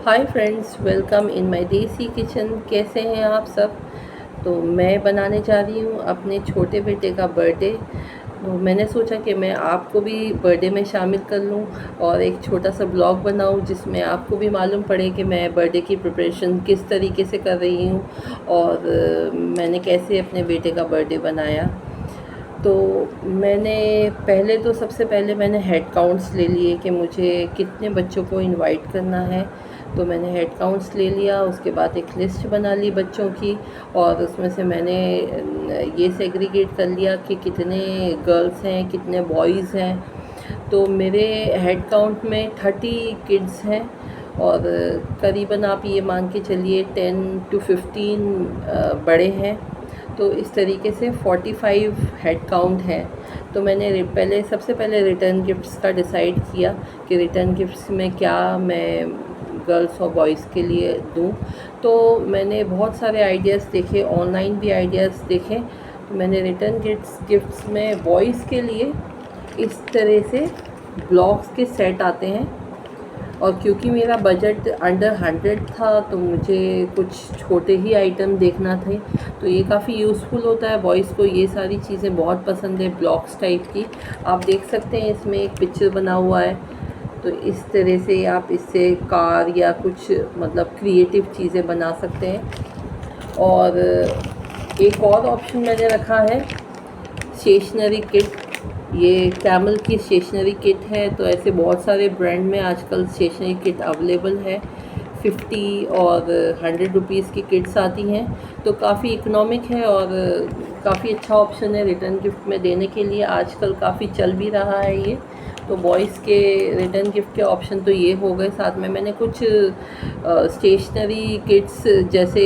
Hi friends, welcome in my देसी kitchen. कैसे हैं आप सब। तो मैं बनाने जा रही हूँ अपने छोटे बेटे का बर्थडे। तो मैंने सोचा कि मैं आपको भी बर्थडे में शामिल कर लूँ और एक छोटा सा ब्लॉग बनाऊँ जिसमें आपको भी मालूम पड़े कि मैं बर्थडे की प्रिपरेशन किस तरीके से कर रही हूँ और मैंने कैसे अपने बेटे का बर्थडे बनाया। तो मैंने पहले तो सबसे पहले मैंने हेड काउंट्स ले लिए कि मुझे कितने बच्चों को इनवाइट करना है। तो मैंने हेड काउंट्स ले लिया, उसके बाद एक लिस्ट बना ली बच्चों की और उसमें से मैंने ये सेग्रीगेट कर लिया कि कितने गर्ल्स हैं कितने बॉयज़ हैं। तो मेरे हेड काउंट में 30 किड्स हैं और करीबन आप ये मान के चलिए 10 to 15 बड़े हैं। तो इस तरीके से 45 हेड काउंट है। तो मैंने पहले सबसे पहले रिटर्न गिफ्ट्स का डिसाइड किया कि रिटर्न गिफ्ट्स में क्या मैं गर्ल्स और बॉयज़ के लिए दूं। तो मैंने बहुत सारे आइडियाज़ देखे, ऑनलाइन भी आइडियाज़ देखे। तो मैंने रिटर्न गिफ्ट्स में बॉयज़ के लिए इस तरह से ब्लॉक्स के सेट आते हैं और क्योंकि मेरा बजट अंडर 100 था तो मुझे कुछ छोटे ही आइटम देखना थे। तो ये काफ़ी यूज़फुल होता है, बॉयज़ को ये सारी चीज़ें बहुत पसंद है ब्लॉक्स टाइप की। आप देख सकते हैं इसमें एक पिक्चर बना हुआ है। तो इस तरह से आप इससे कार या कुछ मतलब क्रिएटिव चीज़ें बना सकते हैं। और एक और ऑप्शन मैंने रखा है स्टेशनरी किट। ये कैमल की स्टेशनरी किट है। तो ऐसे बहुत सारे ब्रांड में आजकल स्टेशनरी किट अवेलेबल है। 50 और 100 रुपीज़ की किट्स आती हैं। तो काफ़ी इकोनॉमिक है और काफ़ी अच्छा ऑप्शन है रिटर्न गिफ्ट में देने के लिए। आजकल काफ़ी चल भी रहा है ये। तो बॉयज़ के रिटर्न गिफ्ट के ऑप्शन तो ये हो गए। साथ में मैंने कुछ स्टेशनरी किट्स जैसे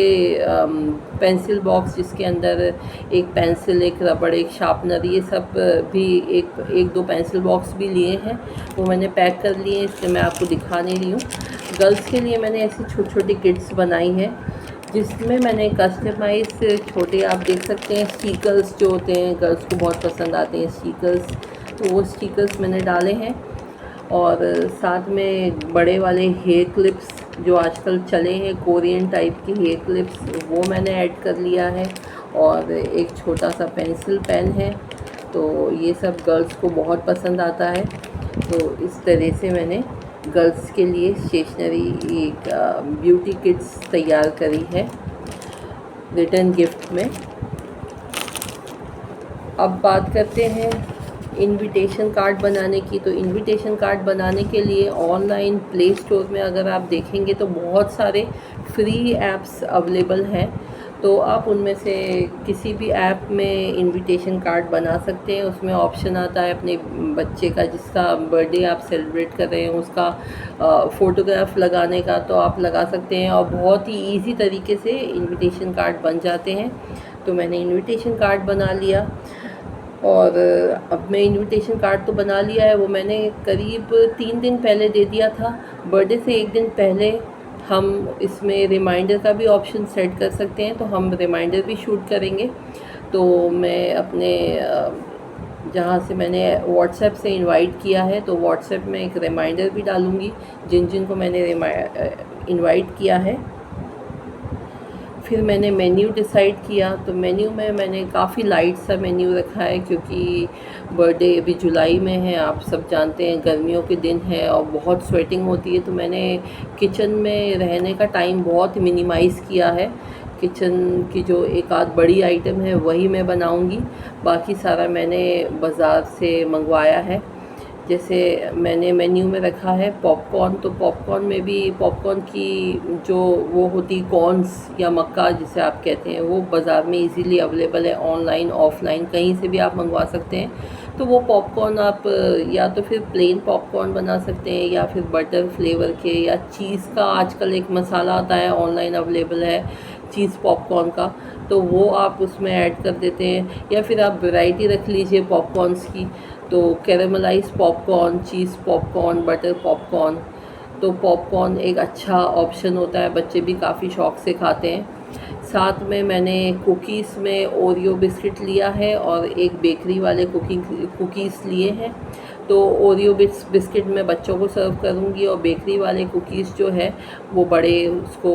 पेंसिल बॉक्स जिसके अंदर एक पेंसिल, एक रबड़, एक शार्पनर, ये सब भी एक दो पेंसिल बॉक्स भी लिए हैं। वो मैंने पैक कर लिए हैं, इसलिए मैं आपको दिखा नहीं रही हूँ। गर्ल्स के लिए मैंने ऐसी छोटी छोटी किट्स बनाई हैं जिसमें मैंने कस्टमाइज छोटे, आप देख सकते हैं स्टिकर्स जो होते हैं, गर्ल्स को बहुत पसंद आते हैं स्टिकर्स। तो वो स्टिकर्स मैंने डाले हैं और साथ में बड़े वाले हेयर क्लिप्स जो आजकल चले हैं, कोरियन टाइप के हेयर क्लिप्स, वो मैंने ऐड कर लिया है। और एक छोटा सा पेंसिल पेन है। तो ये सब गर्ल्स को बहुत पसंद आता है। तो इस तरह से मैंने गर्ल्स के लिए स्टेशनरी एक ब्यूटी किट्स तैयार करी है रिटर्न गिफ्ट में। अब बात करते हैं इनविटेशन कार्ड बनाने की। तो इनविटेशन कार्ड बनाने के लिए ऑनलाइन प्ले स्टोर में अगर आप देखेंगे तो बहुत सारे फ्री ऐप्स अवेलेबल हैं। तो आप उनमें से किसी भी ऐप में इनविटेशन कार्ड बना सकते हैं। उसमें ऑप्शन आता है अपने बच्चे का जिसका बर्थडे आप सेलिब्रेट कर रहे हैं उसका फ़ोटोग्राफ लगाने का, तो आप लगा सकते हैं और बहुत ही इजी तरीके से इनविटेशन कार्ड बन जाते हैं। तो मैंने इनविटेशन कार्ड बना लिया और अब मैं इनविटेशन कार्ड तो बना लिया है, वो मैंने करीब 3 दिन पहले दे दिया था। बर्थडे से एक दिन पहले हम इसमें रिमाइंडर का भी ऑप्शन सेट कर सकते हैं, तो हम रिमाइंडर भी शूट करेंगे। तो मैं अपने जहाँ से मैंने व्हाट्सएप से इनवाइट किया है तो व्हाट्सएप में एक रिमाइंडर भी डालूँगी जिन जिन को मैंने इनवाइट किया है। फिर मैंने मेन्यू डिसाइड किया। तो मेन्यू में मैंने काफ़ी लाइट सा मेन्यू रखा है क्योंकि बर्थडे अभी जुलाई में है, आप सब जानते हैं गर्मियों के दिन है और बहुत स्वेटिंग होती है। तो मैंने किचन में रहने का टाइम बहुत मिनिमाइज़ किया है। किचन की जो एक आध बड़ी आइटम है वही मैं बनाऊंगी, बाकी सारा मैंने बाज़ार से मंगवाया है। जैसे मैंने मेन्यू में रखा है पॉपकॉर्न। तो पॉपकॉर्न में भी पॉपकॉर्न की जो वो होती कॉर्न्स या मक्का जिसे आप कहते हैं, वो बाज़ार में इजीली अवेलेबल है, ऑनलाइन ऑफलाइन कहीं से भी आप मंगवा सकते हैं। तो वो पॉपकॉर्न आप या तो फिर प्लेन पॉपकॉर्न बना सकते हैं या फिर बटर फ्लेवर के, या चीज़ का आजकल एक मसाला आता है ऑनलाइन अवेलेबल है चीज़ पॉपकॉर्न का, तो वो आप उसमें ऐड कर देते हैं। या फिर आप वैरायटी रख लीजिए पॉपकॉर्न्स की, तो कैरेमलाइज पॉपकॉर्न, चीज़ पॉपकॉर्न, बटर पॉपकॉर्न। तो पॉपकॉर्न एक अच्छा ऑप्शन होता है, बच्चे भी काफ़ी शौक़ से खाते हैं। साथ में मैंने कुकीज़ में ओरियो बिस्किट लिया है और एक बेकरी वाले कुकीज़ लिए हैं। तो ओरियो बिस्किट मैं बच्चों को सर्व करूँगी और बेकरी वाले कुकीज़ जो है वो बड़े उसको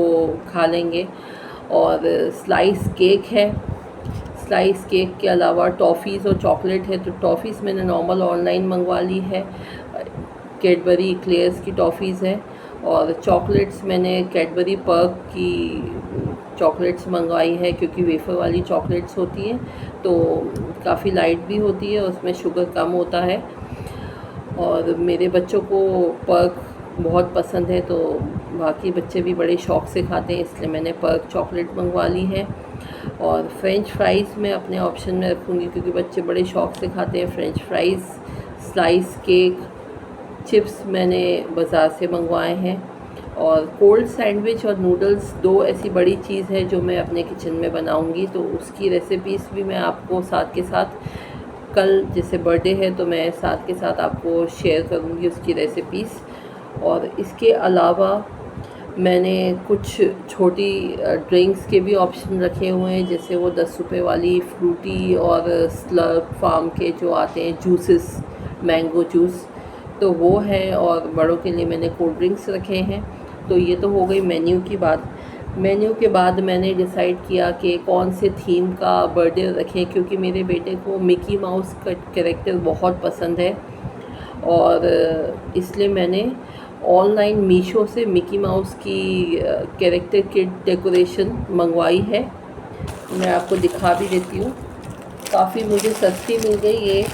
खा लेंगे। और स्लाइस केक है। स्लाइस केक के अलावा टॉफ़ीज़ और चॉकलेट है। तो टॉफ़ीज़ मैंने नॉर्मल ऑनलाइन मंगवा ली है, कैडबरी एक्लेयर्स की टॉफ़ीज़ है। और चॉकलेट्स मैंने कैडबरी पर्क की चॉकलेट्स मंगवाई है, क्योंकि वेफ़र वाली चॉकलेट्स होती हैं तो काफ़ी लाइट भी होती है, उसमें शुगर कम होता है। और मेरे बच्चों को पर्क बहुत पसंद है, तो बाकी बच्चे भी बड़े शौक़ से खाते हैं, इसलिए मैंने पर्क चॉकलेट मंगवा ली है। और फ्रेंच फ्राइज़ मैं अपने ऑप्शन में रखूँगी, क्योंकि बच्चे बड़े शौक़ से खाते हैं French fries. Slice cake, chips मैंने बाज़ार से मंगवाए हैं। और कोल्ड सैंडविच और नूडल्स 2 ऐसी बड़ी चीज़ है जो मैं अपने किचन में बनाऊंगी, तो उसकी रेसिपीज़ भी मैं आपको साथ के साथ, कल जैसे बर्थडे है तो मैं साथ के साथ आपको शेयर करूंगी उसकी रेसिपीज़। और इसके अलावा मैंने कुछ छोटी ड्रिंक्स के भी ऑप्शन रखे हुए हैं, जैसे वो 10 रुपये वाली फ्रूटी और स्लर्प फार्म के जो आते हैं जूसेस, मैंगो जूस, तो वो है। और बड़ों के लिए मैंने कोल्ड ड्रिंक्स रखे हैं। तो ये तो हो गई मेन्यू की बात। मेन्यू के बाद मैंने डिसाइड किया कि कौन से थीम का बर्थडे रखें, क्योंकि मेरे बेटे को मिकी माउस का कैरेक्टर बहुत पसंद है। और इसलिए मैंने ऑनलाइन मीशो से मिकी माउस की कैरेक्टर किट डेकोरेशन मंगवाई है। मैं आपको दिखा भी देती हूँ, काफ़ी मुझे सस्ती मिल गई। ये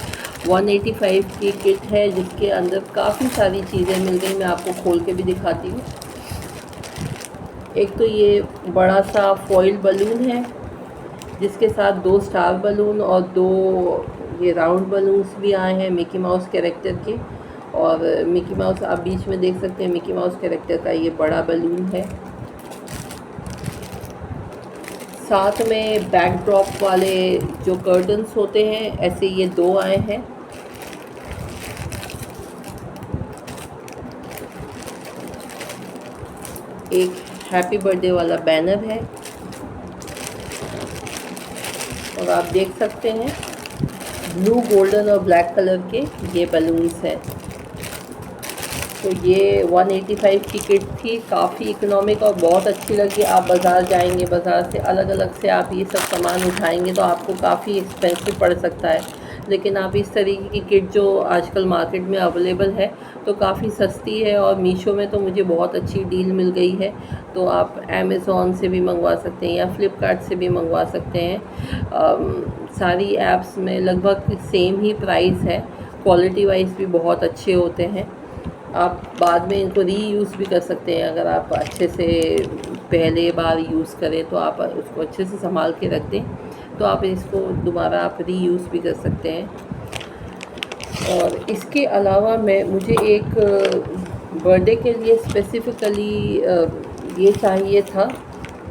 185 की किट है, जिसके अंदर काफ़ी सारी चीज़ें मिल गई। मैं आपको खोल के भी दिखाती हूँ। एक तो ये बड़ा सा फॉइल बलून है, जिसके साथ 2 स्टार बलून और 2 ये राउंड बलून्स भी आए हैं मिकी माउस कैरेक्टर के। और मिकी माउस आप बीच में देख सकते हैं, मिकी माउस कैरेक्टर का ये बड़ा बलून है। साथ में बैकड्रॉप वाले जो कर्टन्स होते हैं, ऐसे ये 2 आए हैं। एक हैप्पी बर्थडे वाला बैनर है, और आप देख सकते हैं ब्लू, गोल्डन और ब्लैक कलर के ये बलून्स हैं। तो ये 185 की किट थी, काफ़ी इकोनॉमिक और बहुत अच्छी लगी। आप बाज़ार जाएंगे, बाज़ार से अलग अलग से आप ये सब सामान उठाएंगे तो आपको काफ़ी एक्सपेंसिव पड़ सकता है, लेकिन आप इस तरीके की किट जो आजकल मार्केट में अवेलेबल है तो काफ़ी सस्ती है। और मीशो में तो मुझे बहुत अच्छी डील मिल गई है, तो आप अमेज़ॉन से भी मंगवा सकते हैं या फ्लिपकार्ट से भी मंगवा सकते हैं। सारी ऐप्स में लगभग सेम ही प्राइस है, क्वालिटी वाइज भी बहुत अच्छे होते हैं। आप बाद में इनको रीयूज़ भी कर सकते हैं, अगर आप अच्छे से पहले बार यूज़ करें तो आप उसको अच्छे से संभाल के रख दें, तो आप इसको दोबारा आप रीयूज़ भी कर सकते हैं। और इसके अलावा मुझे एक बर्थडे के लिए स्पेसिफ़िकली ये चाहिए था,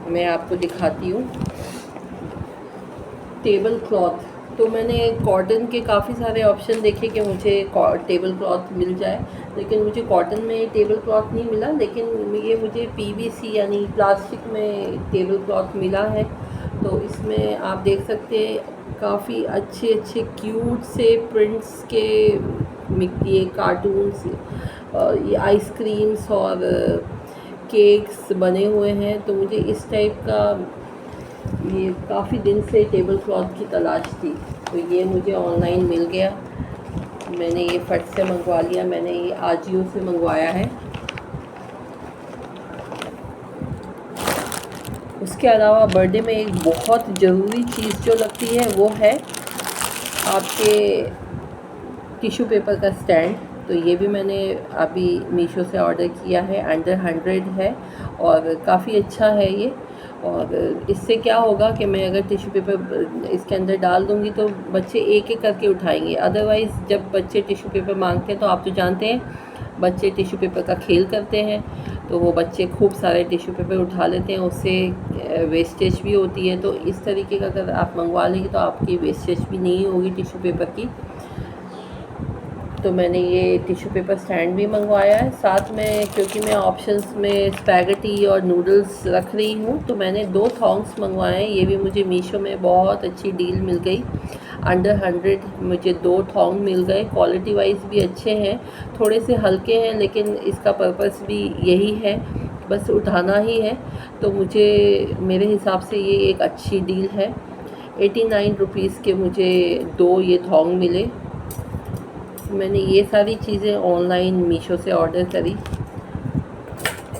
मैं आपको दिखाती हूँ, टेबल क्लॉथ। तो मैंने कॉटन के काफ़ी सारे ऑप्शन देखे कि मुझे टेबल क्लॉथ मिल जाए, लेकिन मुझे कॉटन में टेबल क्लॉथ नहीं मिला, लेकिन ये मुझे पीवीसी यानी प्लास्टिक में टेबल क्लॉथ मिला है। तो इसमें आप देख सकते हैं काफ़ी अच्छे अच्छे क्यूट से प्रिंट्स के ये कार्टून्स, ये आइसक्रीम्स और केक्स बने हुए हैं। तो मुझे इस टाइप का ये काफ़ी दिन से टेबल क्लॉथ की तलाश थी, तो ये मुझे ऑनलाइन मिल गया। मैंने ये फट से मंगवा लिया, मैंने ये आजियो से मंगवाया है। उसके अलावा बर्थडे में एक बहुत ज़रूरी चीज़ जो लगती है वो है आपके टिश्यू पेपर का स्टैंड। तो ये भी मैंने अभी मीशो से ऑर्डर किया है, अंडर 100 है और काफ़ी अच्छा है ये। और इससे क्या होगा कि मैं अगर टिश्यू पेपर इसके अंदर डाल दूँगी तो बच्चे एक एक करके उठाएंगे। अदरवाइज़ जब बच्चे टिश्यू पेपर मांगते हैं तो आप तो जानते हैं बच्चे टिश्यू पेपर का खेल करते हैं, तो वो बच्चे खूब सारे टिश्यू पेपर उठा लेते हैं, उससे वेस्टेज भी होती है। तो इस तरीके का अगर आप मंगवा लेंगे तो आपकी वेस्टेज भी नहीं होगी टिश्यू पेपर की। तो मैंने ये टिश्यू पेपर स्टैंड भी मंगवाया है। साथ में क्योंकि मैं ऑप्शंस में स्पैगेटी और नूडल्स रख रही हूँ, तो मैंने 2 थॉन्ग्स मंगवाए हैं। ये भी मुझे मीशो में बहुत अच्छी डील मिल गई। अंडर 100 मुझे 2 थॉन्ग मिल गए। क्वालिटी वाइज भी अच्छे हैं, थोड़े से हल्के हैं, लेकिन इसका पर्पस भी यही है, बस उठाना ही है। तो मुझे मेरे हिसाब से ये एक अच्छी डील है। 89 रुपीज़ के मुझे 2 ये थॉन्ग मिले। मैंने ये सारी चीज़ें ऑनलाइन मीशो से ऑर्डर करी।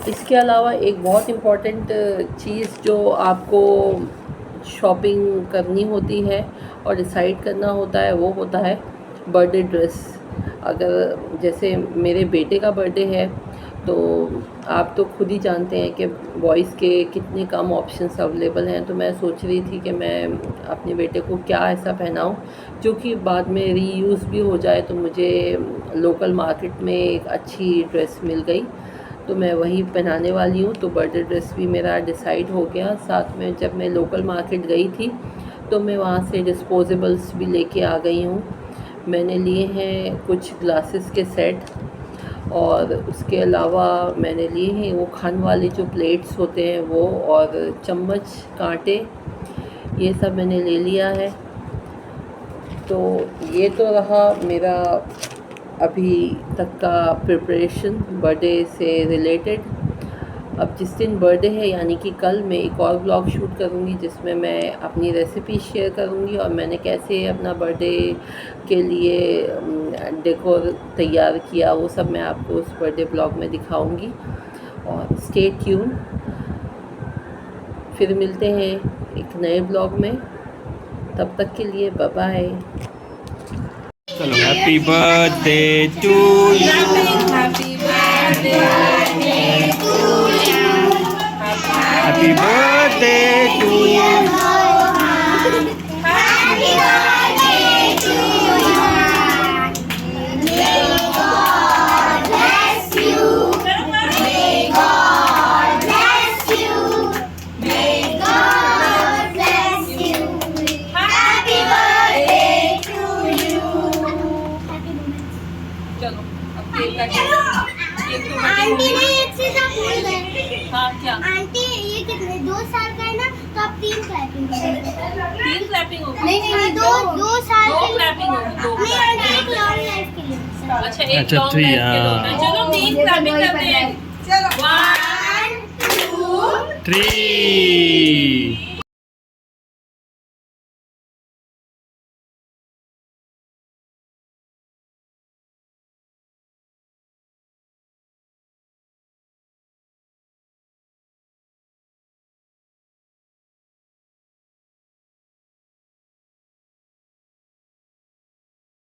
इसके अलावा एक बहुत इम्पॉर्टेंट चीज़ जो आपको शॉपिंग करनी होती है और डिसाइड करना होता है, वो होता है बर्थडे ड्रेस। अगर जैसे मेरे बेटे का बर्थडे है, तो आप तो खुद ही जानते हैं कि बॉयज़ के कितने कम ऑप्शंस अवेलेबल हैं। तो मैं सोच रही थी कि मैं अपने बेटे को क्या ऐसा पहनाऊं जो कि बाद में रीयूज़ भी हो जाए। तो मुझे लोकल मार्केट में एक अच्छी ड्रेस मिल गई, तो मैं वही पहनाने वाली हूँ। तो बर्थडे ड्रेस भी मेरा डिसाइड हो गया। साथ में जब मैं लोकल मार्केट गई थी, तो मैं वहाँ से डिस्पोजेबल्स भी लेके आ गई हूँ। मैंने लिए हैं कुछ ग्लासेस के सेट, और उसके अलावा मैंने लिए हैं वो खाने वाले जो प्लेट्स होते हैं वो, और चम्मच, कांटे, ये सब मैंने ले लिया है। तो ये तो रहा मेरा अभी तक का प्रिपरेशन बर्थडे से रिलेटेड। अब जिस दिन बर्थडे है, यानी कि कल, मैं एक और ब्लॉग शूट करूँगी जिसमें मैं अपनी रेसिपी शेयर करूँगी और मैंने कैसे अपना बर्थडे के लिए डेकोर तैयार किया, वो सब मैं आपको उस बर्थडे ब्लॉग में दिखाऊँगी। और स्टे ट्यून, फिर मिलते हैं एक नए ब्लॉग में। तब तक के लिए बाय बाय। चलो, happy birthday to you, happy birthday happy birthday to you. चलो अब केक काटेंगे। केक तो आंटी ने एक चीज आप भूल गए। हाँ, क्या? आंटी ये कितने 2 साल का है ना, तो आप 3 क्लैपिंग करेंगे। 3 क्लैपिंग होगी? नहीं, 2 साल 2 के लिए। क्लैपिंग होगी, 2 नहीं आंटी, एक लॉन्ग लाइफ के लिए। अच्छा, एक अच्छा, लॉन्ग 3, लाइफ के हाँ। होता है। चलो 3 क्लैपिंग करते हैं। चलो 1 2 3